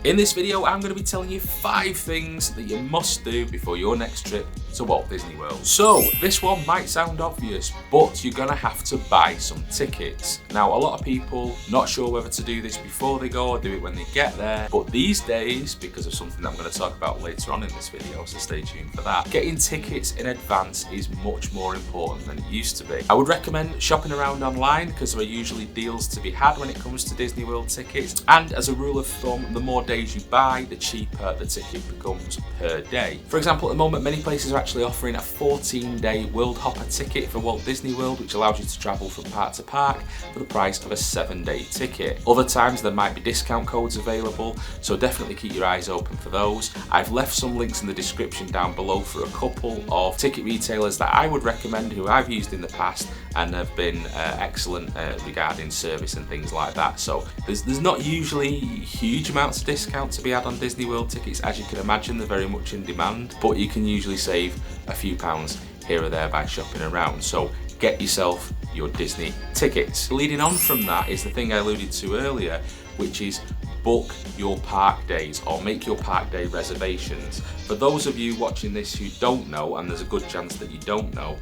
In this video, I'm going to be telling you 5 things that you must do before your next trip to Walt Disney World. So, this one might sound obvious, but you're going to have to buy some tickets. Now, a lot of people not sure whether to do this before they go or do it when they get there, but these days, because of something that I'm going to talk about later on in this video, so stay tuned for that, getting tickets in advance is much more important than it used to be. I would recommend shopping around online because there are usually deals to be had when it comes to Disney World tickets, and as a rule of thumb, the more days you buy, the cheaper the ticket becomes per day. For example, at the moment, many places are actually offering a 14-day World Hopper ticket for Walt Disney World, which allows you to travel from park to park for the price of a 7-day ticket. Other times there might be discount codes available, so definitely keep your eyes open for those. I've left some links in the description down below for a couple of ticket retailers that I would recommend, who I've used in the past and have been excellent regarding service and things like that. So there's not usually huge amounts of discount to be had on Disney World tickets. As you can imagine, they're very much in demand, but you can usually save a few pounds here or there by shopping around. So get yourself your Disney tickets. Leading on from that is the thing I alluded to earlier, which is book your park days or make your park day reservations. For those of you watching this who don't know, and there's a good chance that you don't know,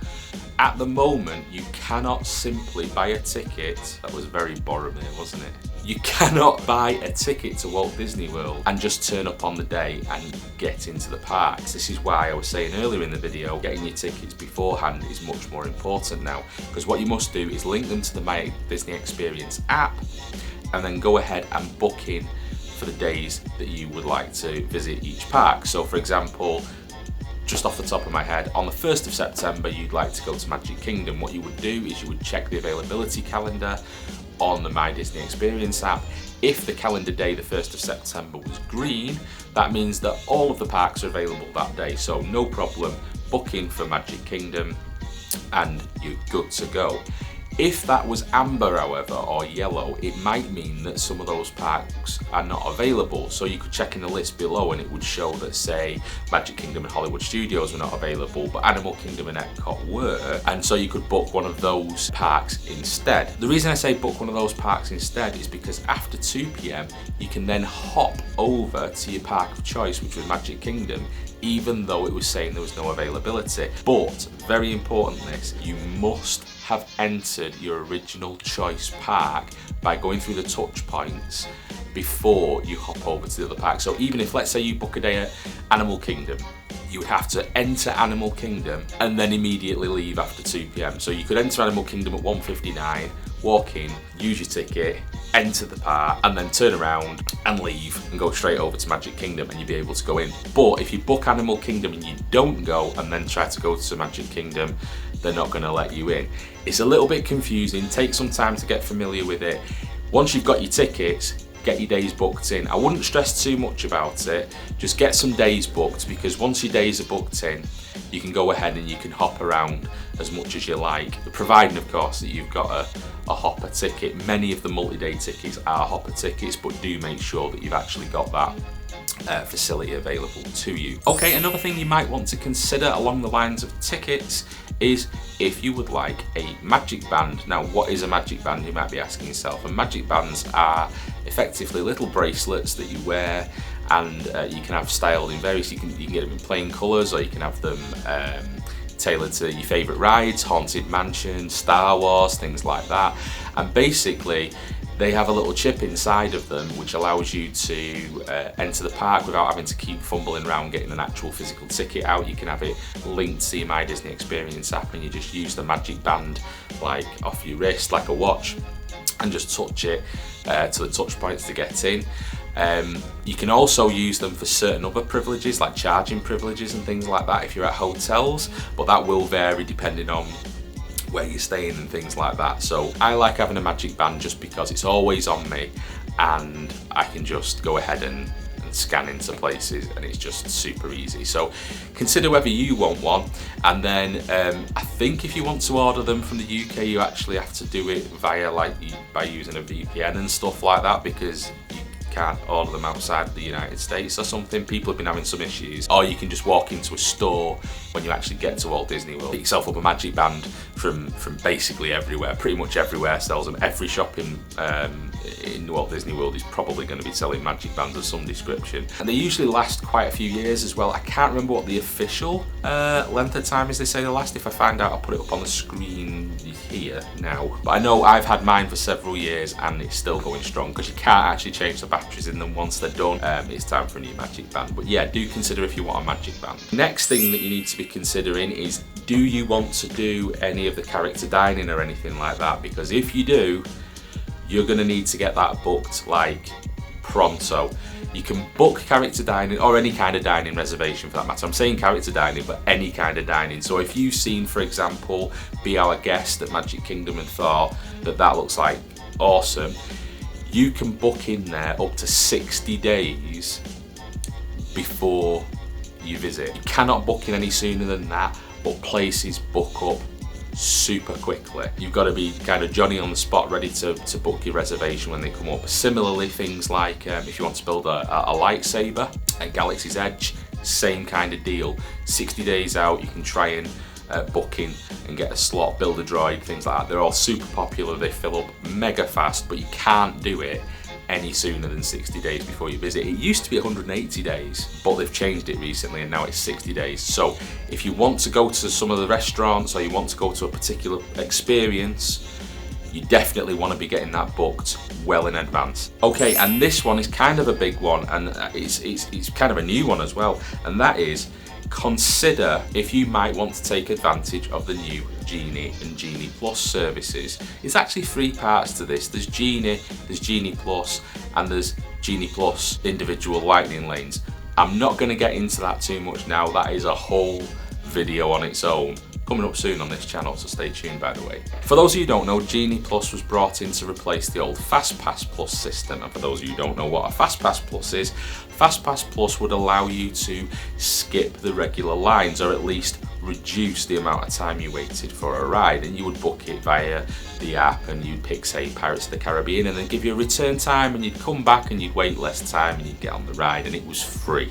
at the moment you cannot simply buy a ticket. That was very Boromir, wasn't it? You cannot buy a ticket to Walt Disney World and just turn up on the day and get into the parks. This is why I was saying earlier in the video, getting your tickets beforehand is much more important now, because what you must do is link them to the My Disney Experience app and then go ahead and book in for the days that you would like to visit each park. So for example, just off the top of my head, on the 1st of September you'd like to go to Magic Kingdom. What you would do is you would check the availability calendar on the My Disney Experience app. If the calendar day, the 1st of September, was green, that means that all of the parks are available that day, so no problem, book in for Magic Kingdom and you're good to go. If that was amber, however, or yellow, it might mean that some of those parks are not available. So you could check in the list below and it would show that, say, Magic Kingdom and Hollywood Studios were not available, but Animal Kingdom and Epcot were, and so you could book one of those parks instead. The reason I say book one of those parks instead is because after 2 p.m, you can then hop over to your park of choice, which was Magic Kingdom, even though it was saying there was no availability. But, very important this, you must have entered your original choice park by going through the touch points before you hop over to the other park. So even if, let's say, you book a day at Animal Kingdom, you would have to enter Animal Kingdom and then immediately leave after 2 p.m. So you could enter Animal Kingdom at 1:59, walk in, use your ticket, enter the park, and then turn around and leave and go straight over to Magic Kingdom and you'll be able to go in. But if you book Animal Kingdom and you don't go and then try to go to Magic Kingdom, they're not going to let you in. It's a little bit confusing, take some time to get familiar with it. Once you've got your tickets, get your days booked in. I wouldn't stress too much about it, just get some days booked, because once your days are booked in, you can go ahead and you can hop around as much as you like, providing of course that you've got a hopper ticket. Many of the multi-day tickets are hopper tickets, but do make sure that you've actually got that facility available to you. Okay, another thing you might want to consider along the lines of tickets is if you would like a magic band. Now, what is a magic band, you might be asking yourself? And magic bands are effectively little bracelets that you wear, and you can have styled in various, you can get them in plain colours, or you can have them tailored to your favourite rides, Haunted Mansion, Star Wars, things like that. And basically they have a little chip inside of them which allows you to enter the park without having to keep fumbling around getting an actual physical ticket out. You can have it linked to your My Disney Experience app, and you just use the magic band like off your wrist, like a watch, and just touch it to the touch points to get in. You can also use them for certain other privileges, like charging privileges and things like that if you're at hotels, but that will vary depending on where you're staying and things like that. So I like having a magic band just because it's always on me and I can just go ahead and scan into places, and it's just super easy. So consider whether you want one, and then I think if you want to order them from the UK, you actually have to do it via by using a VPN and stuff like that, because can't order them outside of the United States or something. People have been having some issues. Or you can just walk into a store when you actually get to Walt Disney World, pick yourself up a magic band from basically everywhere. Pretty much everywhere sells them. Every shop in Walt Disney World is probably going to be selling magic bands of some description. And they usually last quite a few years as well. I can't remember what the official length of time is they say they last. If I find out, I'll put it up on the screen here now. But I know I've had mine for several years and it's still going strong, because you can't actually change the batteries in them once they're done. It's time for a new magic band. But yeah, do consider if you want a magic band. Next thing that you need to be considering is, do you want to do any of the character dining or anything like that? Because if you do, you're going to need to get that booked like pronto. You can book character dining or any kind of dining reservation for that matter. I'm saying character dining, but any kind of dining. So if you've seen, for example, Be Our Guest at Magic Kingdom and thought that looks like awesome, you can book in there up to 60 days before you visit. You cannot book in any sooner than that, but places book up super quickly. You've got to be kind of Johnny on the spot, ready to book your reservation when they come up. Similarly, things like if you want to build a lightsaber at Galaxy's Edge, same kind of deal. 60 days out, you can try and book in and get a slot, build a droid, things like that. They're all super popular, they fill up mega fast, but you can't do it any sooner than 60 days before you visit. It used to be 180 days, but they've changed it recently and now it's 60 days. So if you want to go to some of the restaurants or you want to go to a particular experience, you definitely want to be getting that booked well in advance. Okay, and this one is kind of a big one, and it's kind of a new one as well, and that is, consider if you might want to take advantage of the new Genie and Genie Plus services. It's actually 3 parts to this. There's Genie, there's Genie Plus, and there's Genie Plus individual lightning lanes. I'm not going to get into that too much now. That is a whole video on its own, coming up soon on this channel, so stay tuned by the way. For those of you who don't know, Genie Plus was brought in to replace the old FastPass Plus system, and for those of you who don't know what a FastPass Plus is, FastPass Plus would allow you to skip the regular lines, or at least reduce the amount of time you waited for a ride, and you would book it via the app and you'd pick, say, Pirates of the Caribbean, and then give you a return time, and you'd come back and you'd wait less time and you'd get on the ride, and it was free.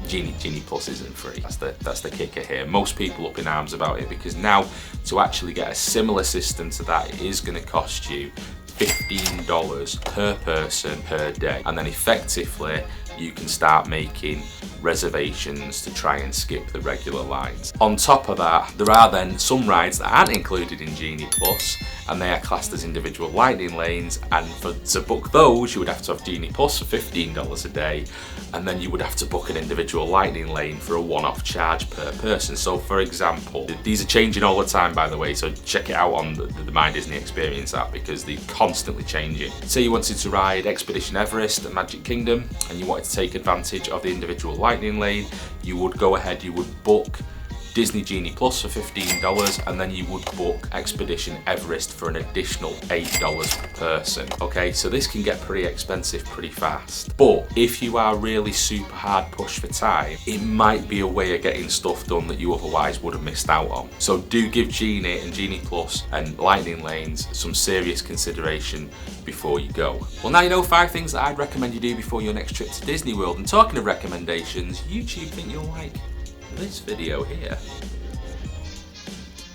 Genie Plus isn't free. That's the kicker here. Most people up in arms about it, because now to actually get a similar system to that, it is going to cost you $15 per person per day, and then effectively you can start making reservations to try and skip the regular lines. On top of that, there are then some rides that aren't included in Genie Plus, and they are classed as individual lightning lanes, and to book those you would have to have Genie Plus for $15 a day, and then you would have to book an individual lightning lane for a one-off charge per person. So for example, these are changing all the time by the way, so check it out on the My Disney Experience app, because they're constantly changing. Say you wanted to ride Expedition Everest at Magic Kingdom and you wanted to take advantage of the individual lightning lane, you would go ahead, you would book Disney Genie Plus for $15, and then you would book Expedition Everest for an additional $8 per person. Okay, so this can get pretty expensive pretty fast. But if you are really super hard pushed for time, it might be a way of getting stuff done that you otherwise would have missed out on. So do give Genie and Genie Plus and Lightning Lanes some serious consideration before you go. Well, now you know 5 things that I'd recommend you do before your next trip to Disney World. And talking of recommendations, YouTube think you'll like this video here.